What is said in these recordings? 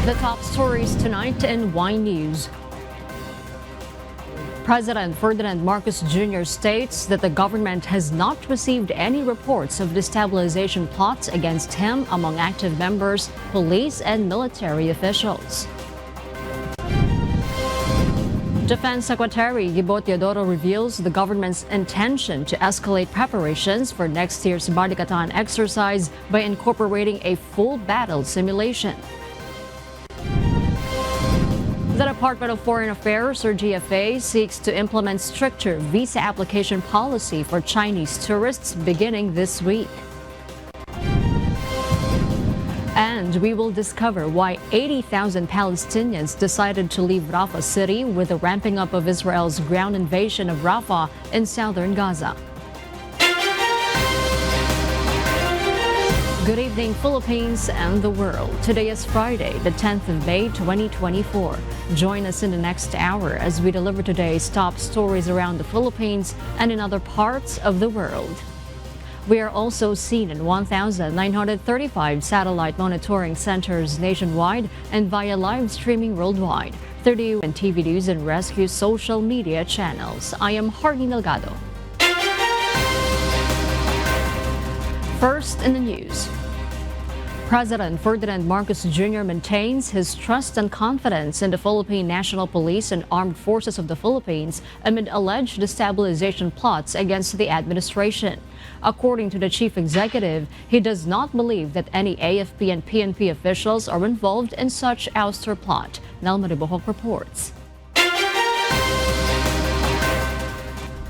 The top stories tonight in Y News. President Ferdinand Marcos Jr. states that the government has not received any reports of destabilization plots against him among active members, police and military officials. Defense Secretary Gibo Teodoro reveals the government's intention to escalate preparations for next year's Balikatan exercise by incorporating a full battle simulation. The Department of Foreign Affairs, or GFA, seeks to implement stricter visa application policy for Chinese tourists beginning this week. And we will discover why 80,000 Palestinians decided to leave Rafah city with the ramping up of Israel's ground invasion of Rafah in southern Gaza. Good evening, Philippines and the world. Today is Friday, the 10th of May, 2024. Join us in the next hour as we deliver today's top stories around the Philippines and in other parts of the world. We are also seen in 1,935 satellite monitoring centers nationwide and via live streaming worldwide, 30 UNTV News and Rescue social media channels. I am Hardy Delgado. First in the news. President Ferdinand Marcos Jr. maintains his trust and confidence in the Philippine National Police and Armed Forces of the Philippines amid alleged destabilization plots against the administration. According to the chief executive, he does not believe that any AFP and PNP officials are involved in such ouster plot. Nelma Ribohok reports.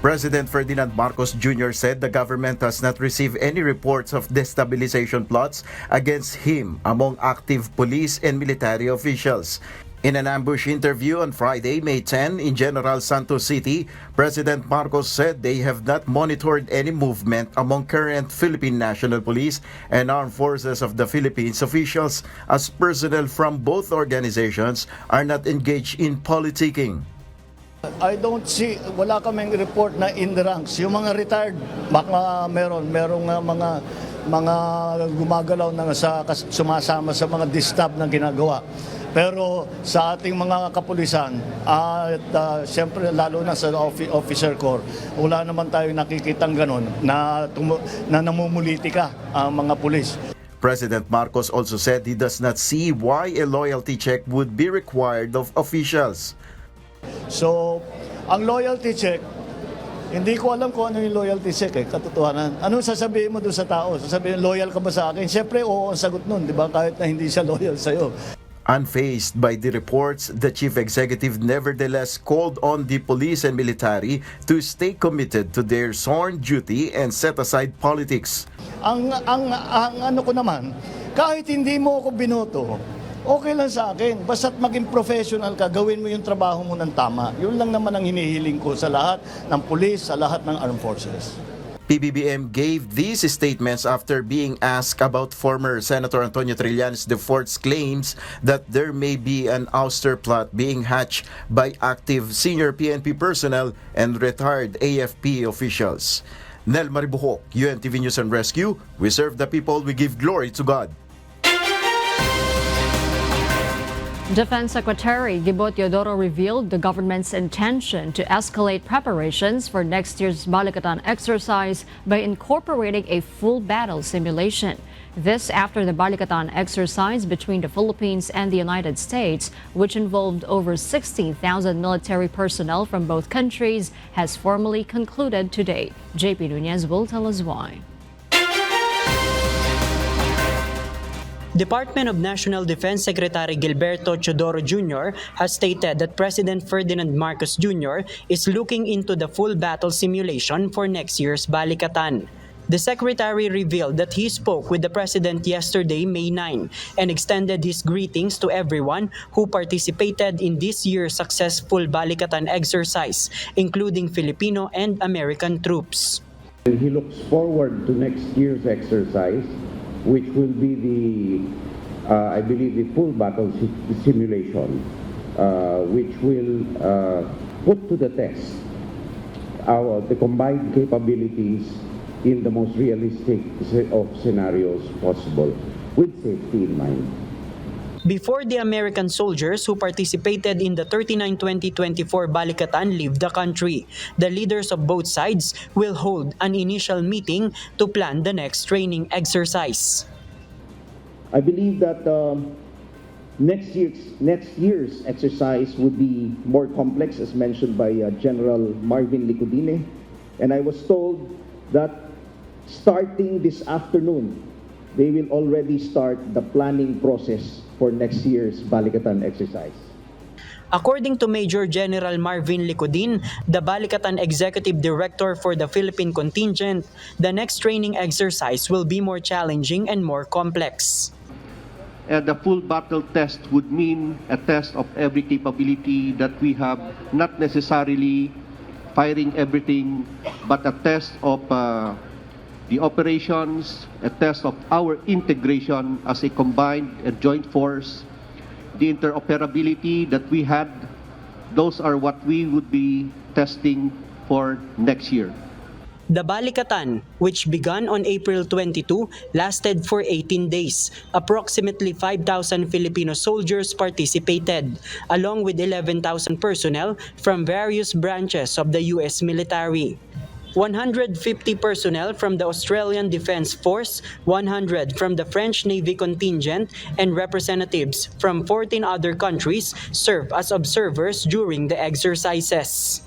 President Ferdinand Marcos Jr. said the government has not received any reports of destabilization plots against him among active police and military officials. In an ambush interview on Friday, May 10, in General Santos City, President Marcos said they have not monitored any movement among current Philippine National Police and Armed Forces of the Philippines officials as personnel from both organizations are not engaged in politicking. I don't see, wala kaming report na in the ranks. Yung mga retired, baka merong mga gumagalaw na sumasama sa mga distab na ginagawa. Pero sa ating mga kapulisan at siyempre lalo na sa officer corps, wala naman tayong nakikitang ganun na namumulitika ang mga pulis. President Marcos also said he does not see why a loyalty check would be required of officials. So, ang loyalty check, hindi ko alam kung ano yung loyalty check katotohanan. Anong sasabihin mo doon sa tao? Sasabihin, loyal ka ba sa akin? Siyempre, oo ang sagot nun, di ba? Kahit na hindi siya loyal sa'yo. Unfazed by the reports, the chief executive nevertheless called on the police and military to stay committed to their sworn duty and set aside politics. Ang ano ko naman, kahit hindi mo ako binoto, okay lang sa akin. Basta't maging professional ka, gawin mo yung trabaho mo ng tama. Yun lang naman ang hinihiling ko sa lahat ng police, sa lahat ng armed forces. PBBM gave these statements after being asked about former Senator Antonio Trillanes IV's claims that there may be an ouster plot being hatched by active senior PNP personnel and retired AFP officials. Nelma Ribohok, UNTV News and Rescue. We serve the people, we give glory to God. Defense Secretary Gibo Teodoro revealed the government's intention to escalate preparations for next year's Balikatan exercise by incorporating a full battle simulation. This after the Balikatan exercise between the Philippines and the United States, which involved over 16,000 military personnel from both countries, has formally concluded today. JP Nunez will tell us why. Department of National Defense Secretary Gilberto Teodoro Jr. has stated that President Ferdinand Marcos Jr. is looking into the full battle simulation for next year's Balikatan. The Secretary revealed that he spoke with the President yesterday, May 9, and extended his greetings to everyone who participated in this year's successful Balikatan exercise, including Filipino and American troops. He looks forward to next year's exercise, which will be I believe, the full battle simulation, which will put to the test the combined capabilities in the most realistic of scenarios possible, with safety in mind. before the American soldiers who participated in the 39-2024 Balikatan leave the country. The leaders of both sides will hold an initial meeting to plan the next training exercise. I believe that next year's exercise would be more complex, as mentioned by General Marvin Licudine, and I was told that starting this afternoon, they will already start the planning process for next year's Balikatan exercise. According to Major General Marvin Licudin, the Balikatan Executive Director for the Philippine contingent, the next training exercise will be more challenging and more complex. The full battle test would mean a test of every capability that we have, not necessarily firing everything, but a test of the operations, a test of our integration as a combined and joint force, the interoperability that we had. Those are what we would be testing for next year. The Balikatan, which began on April 22, lasted for 18 days. Approximately 5,000 Filipino soldiers participated, along with 11,000 personnel from various branches of the U.S. military. 150 personnel from the Australian Defence Force, 100 from the French Navy contingent, and representatives from 14 other countries served as observers during the exercises.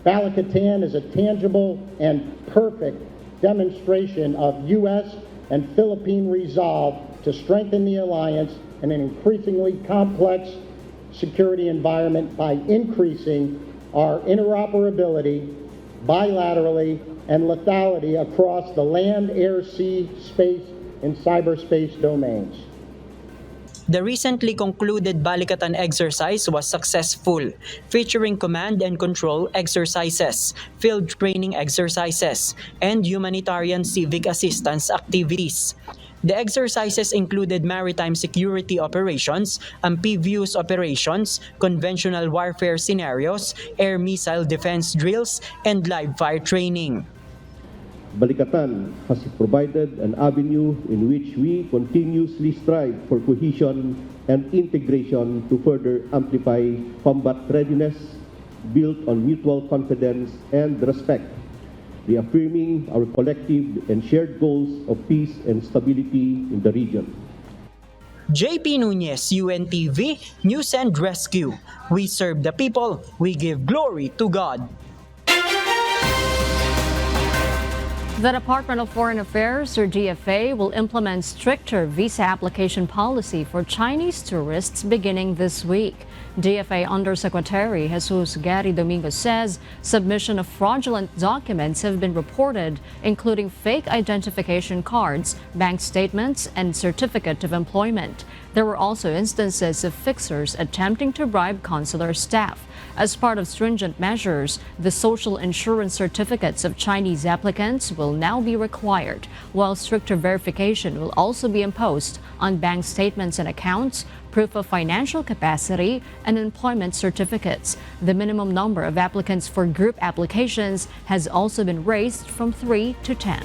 Balikatan is a tangible and perfect demonstration of U.S. and Philippine resolve to strengthen the alliance in an increasingly complex security environment by increasing our interoperability bilaterally and lethality across the land, air, sea, space, and cyberspace domains. The recently concluded Balikatan exercise was successful, featuring command and control exercises, field training exercises, and humanitarian civic assistance activities. The exercises included maritime security operations, amphibious operations, conventional warfare scenarios, air missile defense drills, and live fire training. Balikatan has provided an avenue in which we continuously strive for cohesion and integration to further amplify combat readiness built on mutual confidence and respect, reaffirming our collective and shared goals of peace and stability in the region. JP Nunez, UNTV, News and Rescue. We serve the people, we give glory to God. The Department of Foreign Affairs, or DFA, will implement stricter visa application policy for Chinese tourists beginning this week. DFA Undersecretary Jesus Gary Domingo says submission of fraudulent documents have been reported, including fake identification cards, bank statements, and certificate of employment. There were also instances of fixers attempting to bribe consular staff. As part of stringent measures, the social insurance certificates of Chinese applicants will now be required, while stricter verification will also be imposed on bank statements and accounts, proof of financial capacity, and employment certificates. The minimum number of applicants for group applications has also been raised from 3 to 10.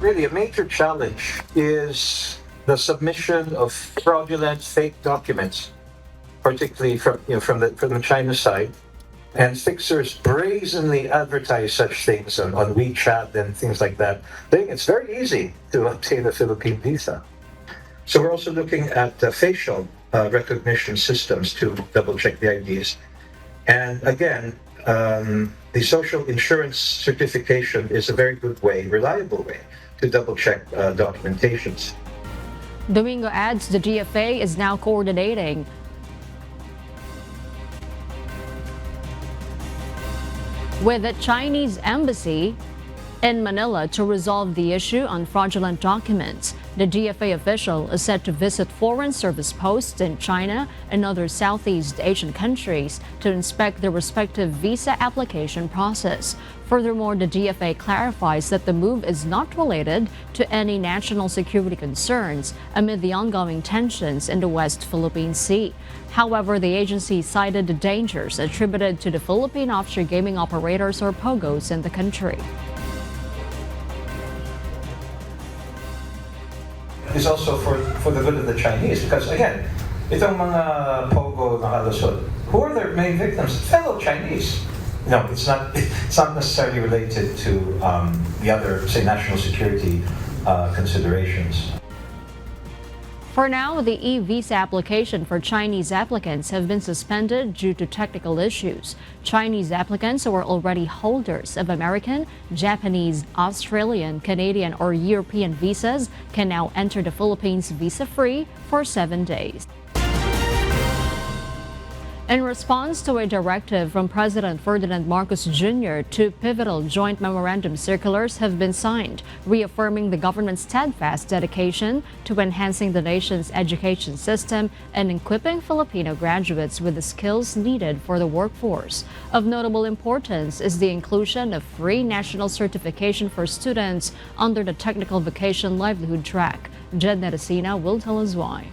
Really, a major challenge is the submission of fraudulent fake documents, particularly from the China side. And fixers brazenly advertise such things on WeChat and things like that. It's very easy to obtain a Philippine visa. So we're also looking at facial recognition systems to double-check the IDs. And again, the social insurance certification is a very good way, reliable way, to double-check documentations. Domingo adds the DFA is now coordinating with the Chinese embassy in Manila to resolve the issue on fraudulent documents. The DFA official is set to visit foreign service posts in China and other Southeast Asian countries to inspect their respective visa application process. Furthermore, the DFA clarifies that the move is not related to any national security concerns amid the ongoing tensions in the West Philippine Sea. However, the agency cited the dangers attributed to the Philippine offshore gaming operators, or POGOs, in the country. is also for the good of the Chinese. Because again, itong mga pogo nakalusot, who are their main victims? Fellow Chinese. No, it's not necessarily related to the other, say, national security considerations. For now, the e-visa application for Chinese applicants have been suspended due to technical issues. Chinese applicants who are already holders of American, Japanese, Australian, Canadian, or European visas can now enter the Philippines visa-free for 7 days. In response to a directive from President Ferdinand Marcos Jr., two pivotal joint memorandum circulars have been signed, reaffirming the government's steadfast dedication to enhancing the nation's education system and equipping Filipino graduates with the skills needed for the workforce. Of notable importance is the inclusion of free national certification for students under the Technical Vocation Livelihood track. Jed Neresina will tell us why.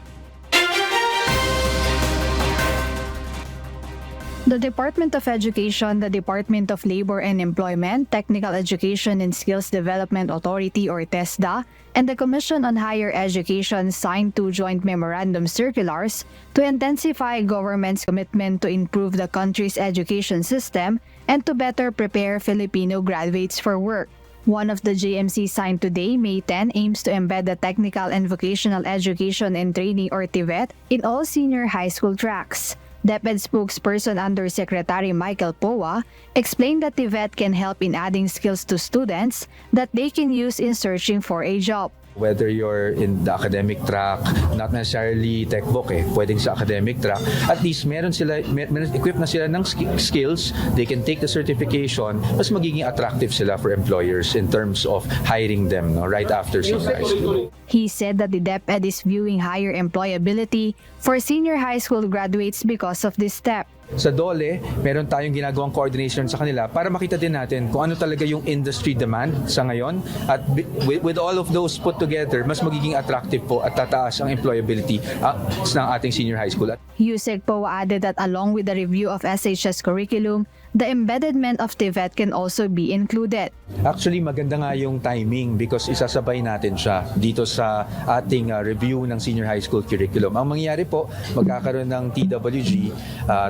The Department of Education, the Department of Labor and Employment, Technical Education and Skills Development Authority or TESDA, and the Commission on Higher Education signed two joint memorandum circulars to intensify government's commitment to improve the country's education system and to better prepare Filipino graduates for work. One of the JMC signed today, May 10, aims to embed the Technical and Vocational Education and Training or TVET in all senior high school tracks. DepEd spokesperson Undersecretary Michael Poa explained that TVET can help in adding skills to students that they can use in searching for a job. Whether you're in the academic track, not necessarily textbook pwedeng sa academic track, at least meron equipped na sila ng skills, they can take the certification, mas magiging attractive sila for employers in terms of hiring them right after senior high school. He said that the DepEd is viewing higher employability for senior high school graduates because of this step. Sa DOLE, meron tayong ginagawang coordination sa kanila para makita din natin kung ano talaga yung industry demand sa ngayon. At with all of those put together, mas magiging attractive po at tataas ang employability ng ating senior high school. Yusek Poa added that along with the review of SHS curriculum, the embedment of TVET can also be included. Actually, maganda nga yung timing because isasabay natin siya dito sa ating review ng senior high school curriculum. Ang mangyayari po, magkakaroon ng TWG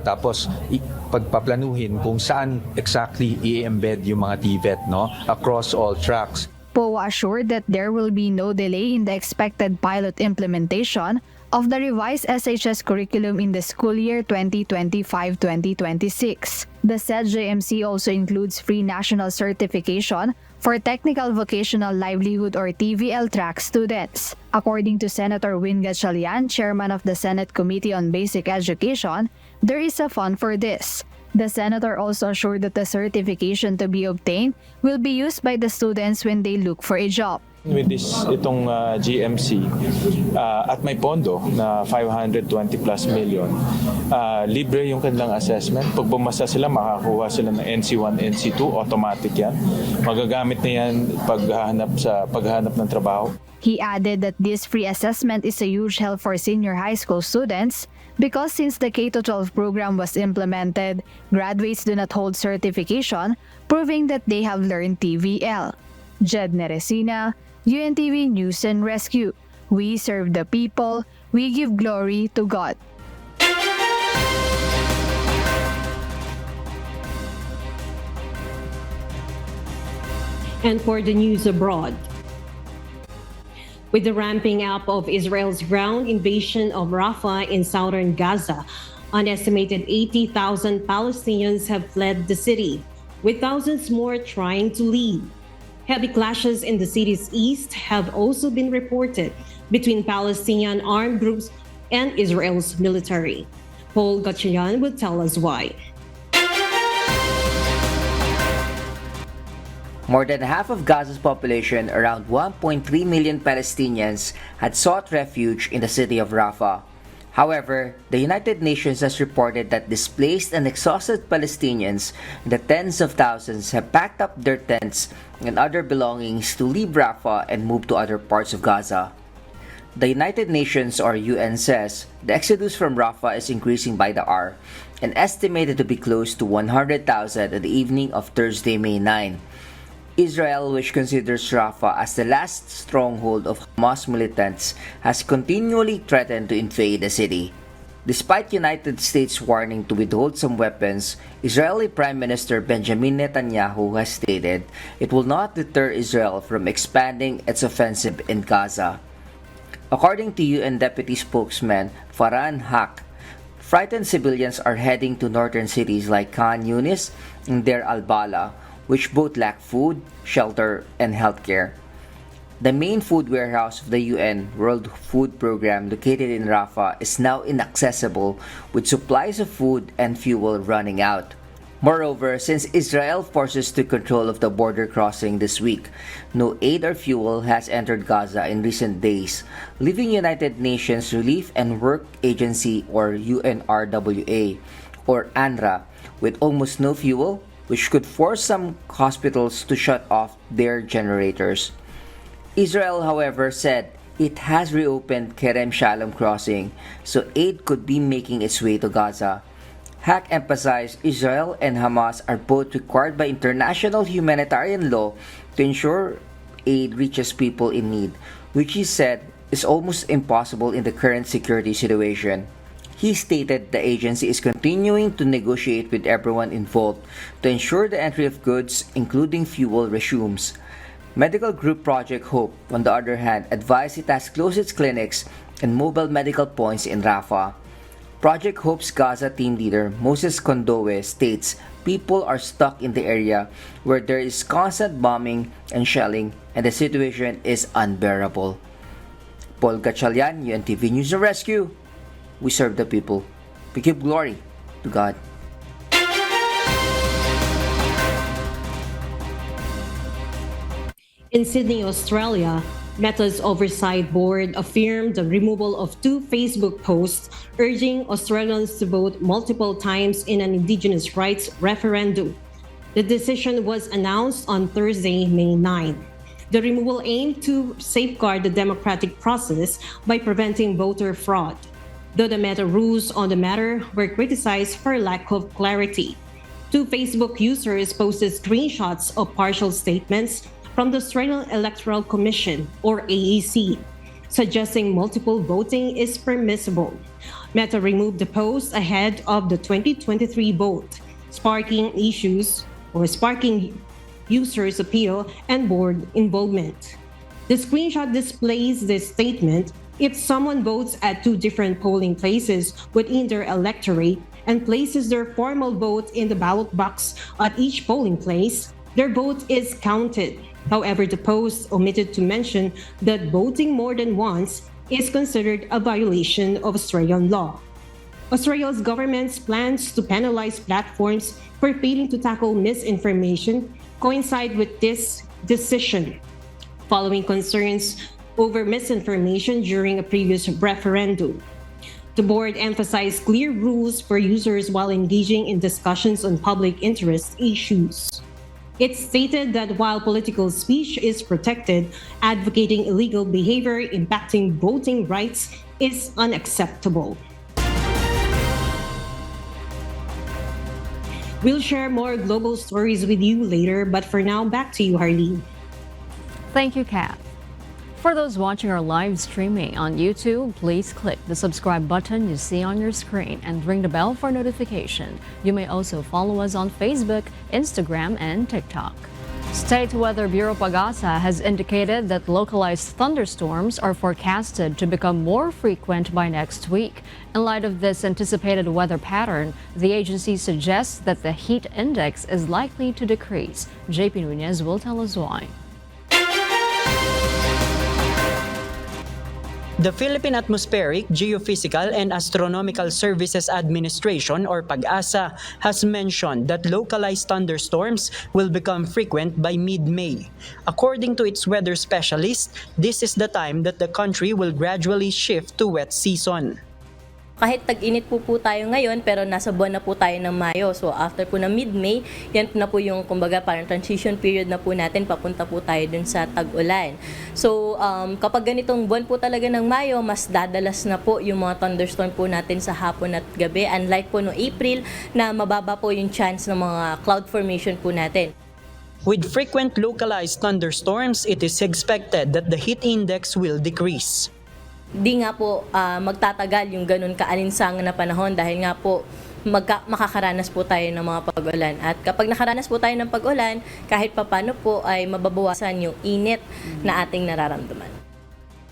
tapos pagpaplanuhin kung saan exactly i-embed yung mga TVET across all tracks. Poa assured that there will be no delay in the expected pilot implementation of the revised SHS curriculum in the school year 2025-2026. The said JMC also includes free national certification for Technical Vocational Livelihood or TVL track students. According to Senator Win Gatchalian, chairman of the Senate Committee on Basic Education, there is a fund for this. The senator also assured that the certification to be obtained will be used by the students when they look for a job. With itong GMC at may pondo na 520 plus million, libre yung kanilang assessment. Pag bumasa sila, makakuha sila ng NC1, NC2, automatic yan. Magagamit na yan paghahanap ng trabaho. He added that this free assessment is a huge help for senior high school students because since the K-12 program was implemented, graduates do not hold certification, proving that they have learned TVL. Jed Neresina, UNTV News and Rescue. We serve the people. We give glory to God. And for the news abroad, with the ramping up of Israel's ground invasion of Rafah in southern Gaza, an estimated 80,000 Palestinians have fled the city, with thousands more trying to leave. Heavy clashes in the city's east have also been reported between Palestinian armed groups and Israel's military. Paul Gatchalian will tell us why. More than half of Gaza's population, around 1.3 million Palestinians, had sought refuge in the city of Rafah. However, the United Nations has reported that displaced and exhausted Palestinians in the tens of thousands have packed up their tents and other belongings to leave Rafah and move to other parts of Gaza. The United Nations or UN says the exodus from Rafah is increasing by the hour and estimated to be close to 100,000 at the evening of Thursday, May 9. Israel, which considers Rafah as the last stronghold of Hamas militants, has continually threatened to invade the city. Despite United States warning to withhold some weapons, Israeli Prime Minister Benjamin Netanyahu has stated it will not deter Israel from expanding its offensive in Gaza. According to UN Deputy Spokesman Farhan Haq, frightened civilians are heading to northern cities like Khan Yunis and Deir al-Bala, which both lack food, shelter, and healthcare. The main food warehouse of the UN World Food Program located in Rafah is now inaccessible, with supplies of food and fuel running out. Moreover, since Israel forces took control of the border crossing this week, no aid or fuel has entered Gaza in recent days, leaving United Nations Relief and Work Agency or UNRWA or UNRWA with almost no fuel, which could force some hospitals to shut off their generators. Israel, however, said it has reopened Kerem Shalom crossing, so aid could be making its way to Gaza. Haq emphasized Israel and Hamas are both required by international humanitarian law to ensure aid reaches people in need, which he said is almost impossible in the current security situation. He stated the agency is continuing to negotiate with everyone involved to ensure the entry of goods, including fuel, resumes. Medical group Project Hope, on the other hand, advised it has closed its clinics and mobile medical points in Rafah. Project Hope's Gaza team leader, Moses Kondowe, states people are stuck in the area where there is constant bombing and shelling and the situation is unbearable. Paul Gatchalian, UNTV News and Rescue. We serve the people. We give glory to God. In Sydney, Australia, Meta's Oversight Board affirmed the removal of 2 Facebook posts urging Australians to vote multiple times in an Indigenous rights referendum. The decision was announced on Thursday, May 9. The removal aimed to safeguard the democratic process by preventing voter fraud, though the Meta rules on the matter were criticized for lack of clarity. 2 Facebook users posted screenshots of partial statements from the Australian Electoral Commission, or AEC, suggesting multiple voting is permissible. Meta removed the post ahead of the 2023 vote, sparking users' appeal and board involvement. The screenshot displays this statement: if someone votes at 2 different polling places within their electorate and places their formal vote in the ballot box at each polling place, their vote is counted. However, the post omitted to mention that voting more than once is considered a violation of Australian law. Australia's government's plans to penalize platforms for failing to tackle misinformation coincide with this decision, following concerns over misinformation during a previous referendum. The board emphasized clear rules for users while engaging in discussions on public interest issues. It stated that while political speech is protected, advocating illegal behavior impacting voting rights is unacceptable. We'll share more global stories with you later, but for now, back to you, Harleen. Thank you, Kat. For those watching our live streaming on YouTube, please click the subscribe button you see on your screen and ring the bell for notification. You may also follow us on Facebook, Instagram, and TikTok. State Weather Bureau Pagasa has indicated that localized thunderstorms are forecasted to become more frequent by next week. In light of this anticipated weather pattern, the agency suggests that the heat index is likely to decrease. JP Nunez will tell us why. The Philippine Atmospheric, Geophysical and Astronomical Services Administration or PAGASA has mentioned that localized thunderstorms will become frequent by mid-May. According to its weather specialist, this is the time that the country will gradually shift to wet season. Kahit tag-init po tayo ngayon, pero nasa buwan na po tayo ng Mayo. So after po ng mid-May, yan na po yung kumbaga parang transition period na po natin, papunta po tayo dun sa tag-ulan. So kapag ganitong buwan po talaga ng Mayo, mas dadalas na po yung mga thunderstorm po natin sa hapon at gabi. Unlike po no April na mababa po yung chance ng mga cloud formation po natin. With frequent localized thunderstorms, it is expected that the heat index will decrease. Di nga po magtatagal yung ganun kaalinsangan na panahon dahil nga po makakaranas po tayo ng mga pag-ulan. At kapag nakaranas po tayo ng pag-ulan, kahit papano po ay mababawasan yung init na ating nararamdaman.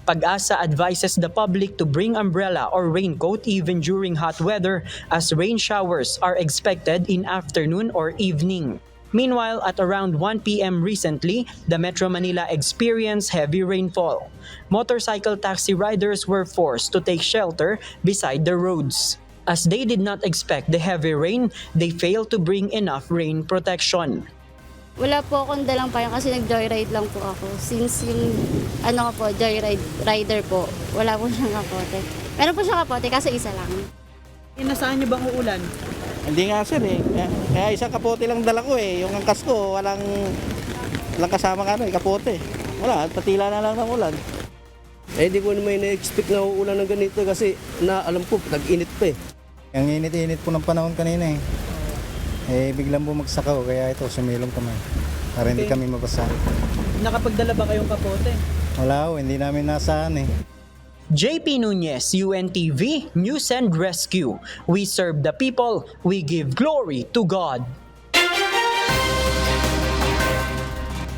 Pag-asa advises the public to bring umbrella or raincoat even during hot weather as rain showers are expected in afternoon or evening. Meanwhile, at around 1 p.m. recently, the Metro Manila experienced heavy rainfall. Motorcycle taxi riders were forced to take shelter beside the roads. As they did not expect the heavy rain, they failed to bring enough rain protection. Wala po akong dalang payong kasi nag-joyride lang po ako. Since yung rider po, wala po siyang kapote. Meron po siyang kapote kasi isa lang. Nasaan niyo bang uulan? Hindi nga sir eh. Kaya isang kapote lang dala ko eh. Yung angkas ko, walang kasama kapote. Wala, patila na lang ng ulan. Eh di ko naman na-expect na uulan ng ganito kasi alam ko, nag-init pa eh. Ang init-init po ng panahon kanina eh. Biglang bumagsak ako kaya ito, sumilong kami. Para hindi kami mabasa. Nakapagdala ba kayong kapote? Wala ho, hindi namin nasaan eh. JP Nunez, UNTV, News and Rescue. We serve the people, we give glory to God.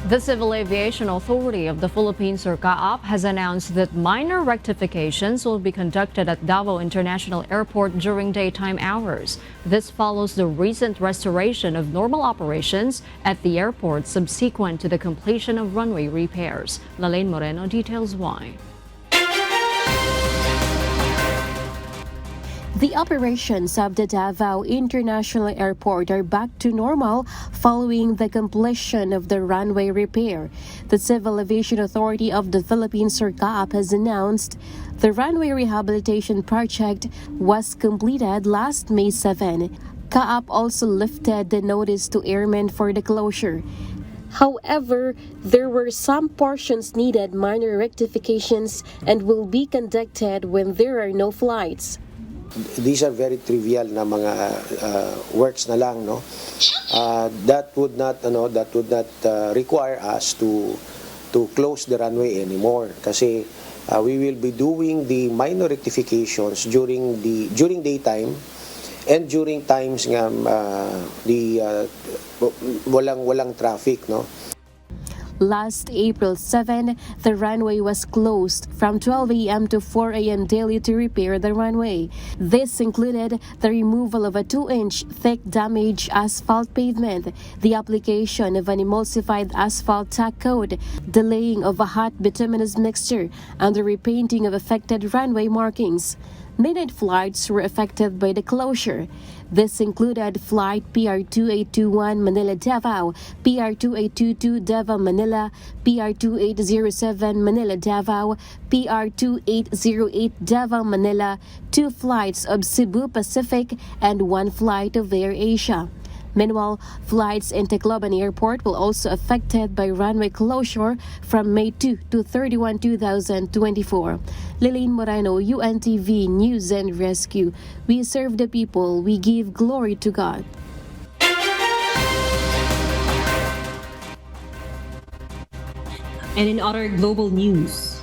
The Civil Aviation Authority of the Philippines, or CAAP, has announced that minor rectifications will be conducted at Davao International Airport during daytime hours. This follows the recent restoration of normal operations at the airport subsequent to the completion of runway repairs. Lalaine Moreno details why. The operations of the Davao International Airport are back to normal following the completion of the runway repair. The Civil Aviation Authority of the Philippines, or CAAP, has announced the runway rehabilitation project was completed last May 7. CAAP also lifted the notice to airmen for the closure. However, there were some portions needed minor rectifications and will be conducted when there are no flights. These are very trivial na mga works na lang, no. That would not require us to close the runway anymore kasi we will be doing the minor rectifications during daytime and during times nga walang traffic, no. Last April 7, the runway was closed from 12 a.m. to 4 a.m. daily to repair the runway. This included the removal of a 2-inch thick damaged asphalt pavement, the application of an emulsified asphalt tack coat, the laying of a hot bituminous mixture, and the repainting of affected runway markings. Midnight flights were affected by the closure. This included flight PR2821 Manila-Davao, PR2822 Davao-Manila, PR2807 Manila-Davao, PR2808 Davao-Manila, 2 flights of Cebu Pacific, and 1 flight of Air Asia. Meanwhile, flights in Tacloban Airport will also affected by runway closure from May 2 to 31, 2024. Lalaine Moreno, UNTV News and Rescue. We serve the people, we give glory to God. And in other global news,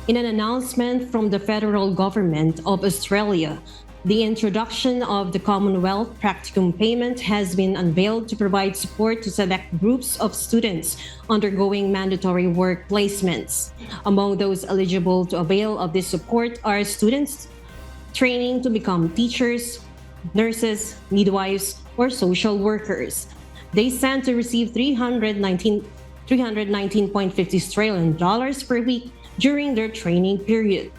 in an announcement from the federal government of Australia, the introduction of the Commonwealth Practicum Payment has been unveiled to provide support to select groups of students undergoing mandatory work placements. Among those eligible to avail of this support are students training to become teachers, nurses, midwives, or social workers. They stand to receive $319.50 Australian per week during their training period.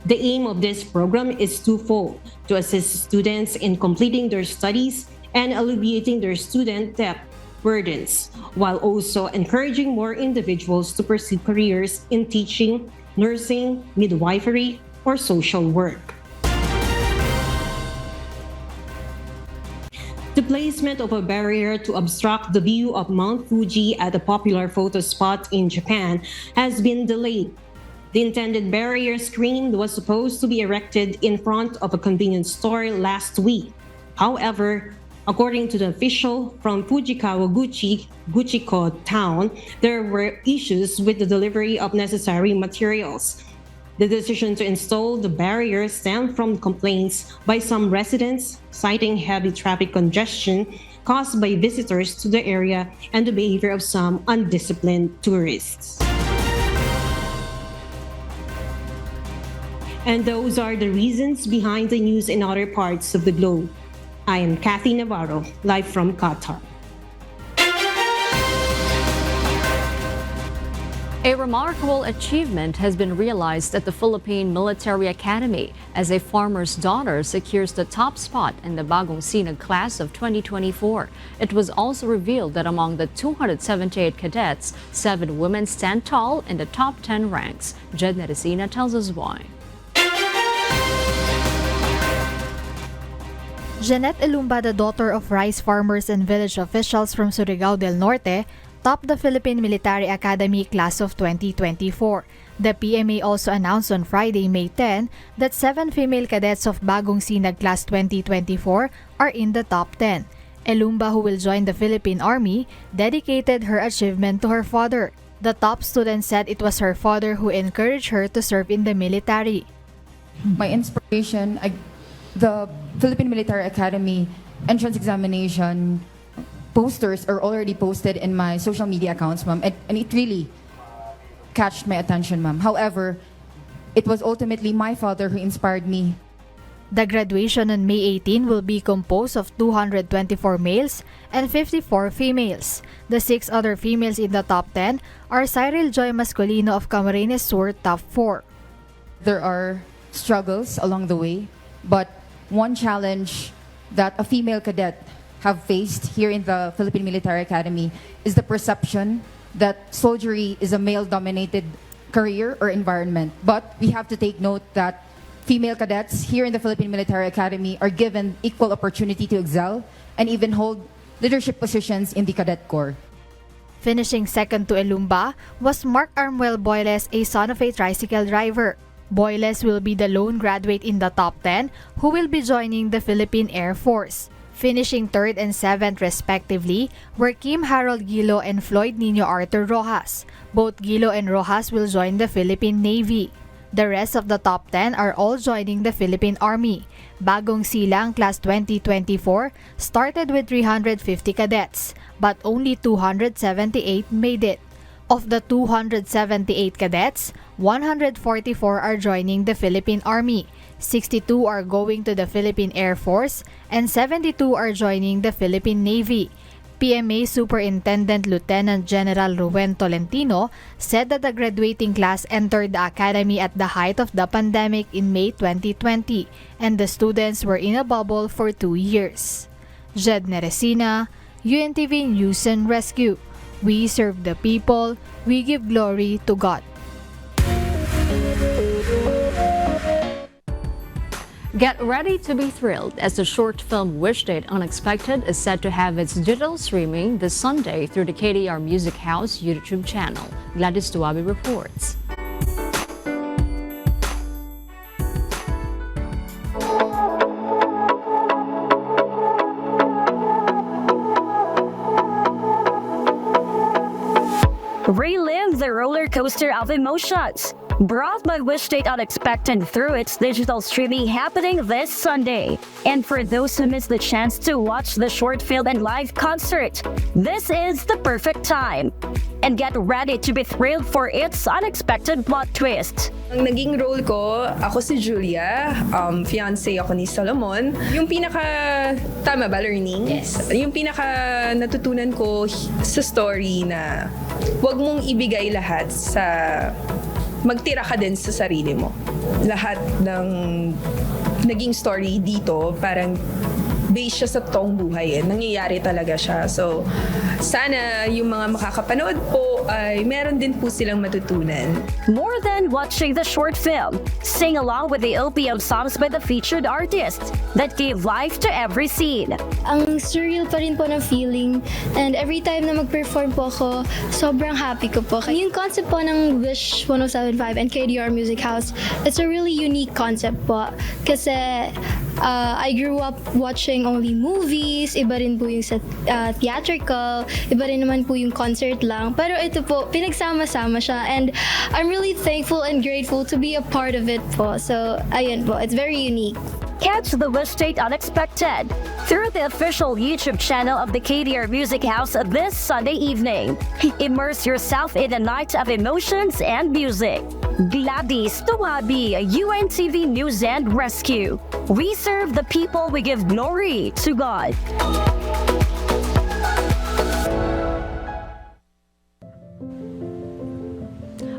The aim of this program is twofold: to assist students in completing their studies and alleviating their student debt burdens, while also encouraging more individuals to pursue careers in teaching, nursing, midwifery, or social work. The placement of a barrier to obstruct the view of Mount Fuji at a popular photo spot in Japan has been delayed. The intended barrier screen was supposed to be erected in front of a convenience store last week. However, According to the official from Fujikawa Guchiko town, there were issues with the delivery of necessary materials. The decision to install the barrier stemmed from complaints by some residents citing heavy traffic congestion caused by visitors to the area and the behavior of some undisciplined tourists. And those are the reasons behind the news in other parts of the globe. I am Kathy Navarro, live from Qatar. A remarkable achievement has been realized at the Philippine Military Academy as a farmer's daughter secures the top spot in the Bagong Sinag class of 2024. It was also revealed that among the 278 cadets, 7 women stand tall in the top 10 ranks. Jed Neresina tells us why. Jeanette Ilumba, the daughter of rice farmers and village officials from Surigao del Norte, topped the Philippine Military Academy class of 2024. The PMA also announced on Friday, May 10, that 7 female cadets of Bagong Sinag class 2024 are in the top 10. Ilumba, who will join the Philippine Army, dedicated her achievement to her father. The top student said it was her father who encouraged her to serve in the military. My inspiration, the Philippine Military Academy entrance examination posters are already posted in my social media accounts, ma'am, and it really catched my attention, ma'am. However, it was ultimately my father who inspired me. The graduation on May 18 will be composed of 224 males and 54 females. The 6 other females in the top 10 are Cyril Joy Mascolino of Camarines Sur, top 4. There are struggles along the way, but one challenge that a female cadet have faced here in the Philippine Military Academy is the perception that soldiery is a male-dominated career or environment. But we have to take note that female cadets here in the Philippine Military Academy are given equal opportunity to excel and even hold leadership positions in the Cadet Corps. Finishing second to Ilumba was Mark Armuel Boyles, a son of a tricycle driver. Boyles will be the lone graduate in the top 10 who will be joining the Philippine Air Force. Finishing 3rd and 7th respectively were Kim Harold Gilo and Floyd Nino Arthur Rojas. Both Gilo and Rojas will join the Philippine Navy. The rest of the top 10 are all joining the Philippine Army. Bagong Silang Class 2024 started with 350 cadets, but only 278 made it. Of the 278 cadets, 144 are joining the Philippine Army, 62 are going to the Philippine Air Force, and 72 are joining the Philippine Navy. PMA Superintendent Lieutenant General Ruen Tolentino said that the graduating class entered the academy at the height of the pandemic in May 2020, and the students were in a bubble for 2 years. Jed Neresina, UNTV News and Rescue. We serve the people, we give glory to God. Get ready to be thrilled as the short film Wish Date Unexpected is set to have its digital streaming this Sunday through the KDR Music House YouTube channel. Gladys Duabe reports. Relive the roller coaster of emotions, brought by Wish Date Unexpected through its digital streaming happening this Sunday. And for those who missed the chance to watch the short film and live concert, this is the perfect time. And get ready to be thrilled for its unexpected plot twist. Ang naging role ko, ako si Julia, fiancé ako ni Solomon. Yung tama ba, learning? Yes. Yung natutunan ko sa story na huwag mong ibigay lahat magtira ka din sa sarili mo. Lahat ng naging story dito, parang based siya sa totoong buhay. Nangyayari talaga siya. So, sana yung mga makakapanood po ay meron din po silang matutunan. More than watching the short film, sing along with the OPM songs by the featured artists that gave life to every scene. Ang surreal pa rin po ng feeling, and every time na mag-perform po ako, sobrang happy ko po. Yung concept po ng Wish 1075 and KDR Music House, it's a really unique concept po. Kasi I grew up watching only movies, iba rin po yung sa theatrical, iba rin naman po yung concert lang. Pero ito po, pinagsama-sama siya, and I'm really thankful and grateful to be a part of it po. So, ayun po, it's very unique. Catch the Wish Date Unexpected through the official YouTube channel of the KDR Music House this Sunday evening. Immerse yourself in a night of emotions and music. Gladys Tuwabi, UNTV News and Rescue. We serve the people, we give glory to God.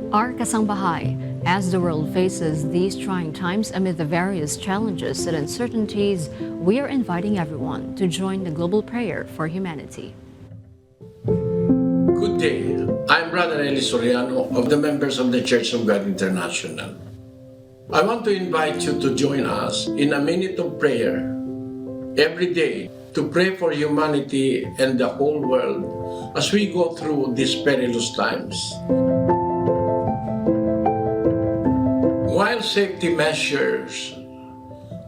Our Kasangbahay, as the world faces these trying times amid the various challenges and uncertainties, we are inviting everyone to join the global prayer for humanity. Good day. I'm Brother Eli Soriano of the members of the Church of God International. I want to invite you to join us in a minute of prayer every day to pray for humanity and the whole world as we go through these perilous times. While safety measures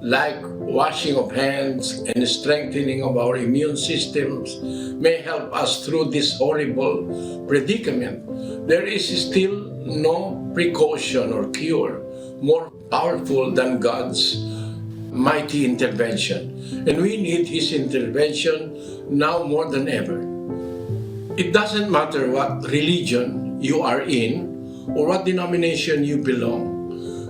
like washing of hands and strengthening of our immune systems may help us through this horrible predicament, there is still no precaution or cure more powerful than God's mighty intervention. And we need His intervention now more than ever. It doesn't matter what religion you are in or what denomination you belong.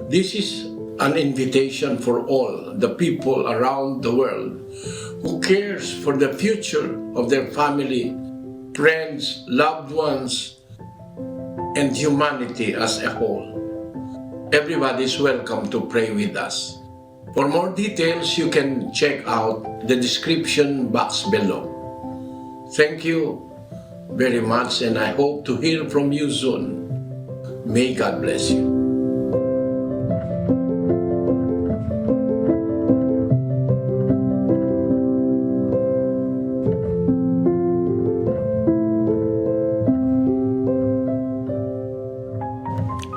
This is an invitation for all the people around the world who cares for the future of their family, friends, loved ones, and humanity as a whole. Everybody is welcome to pray with us. For more details, you can check out the description box below. Thank you very much, and I hope to hear from you soon. May God bless you.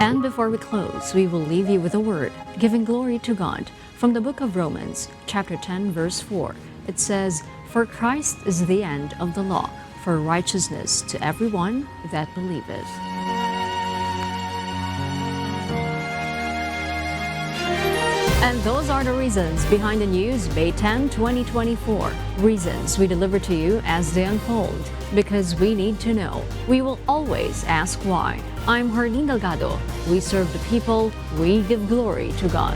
And before we close, we will leave you with a word, giving glory to God. From the book of Romans, chapter 10, verse 4, it says, "For Christ is the end of the law, for righteousness to everyone that believeth." And those are the reasons behind the news, May 10, 2024. Reasons we deliver to you as they unfold, because we need to know. We will always ask why. I'm Ferdinand. We serve the people. We give glory to God.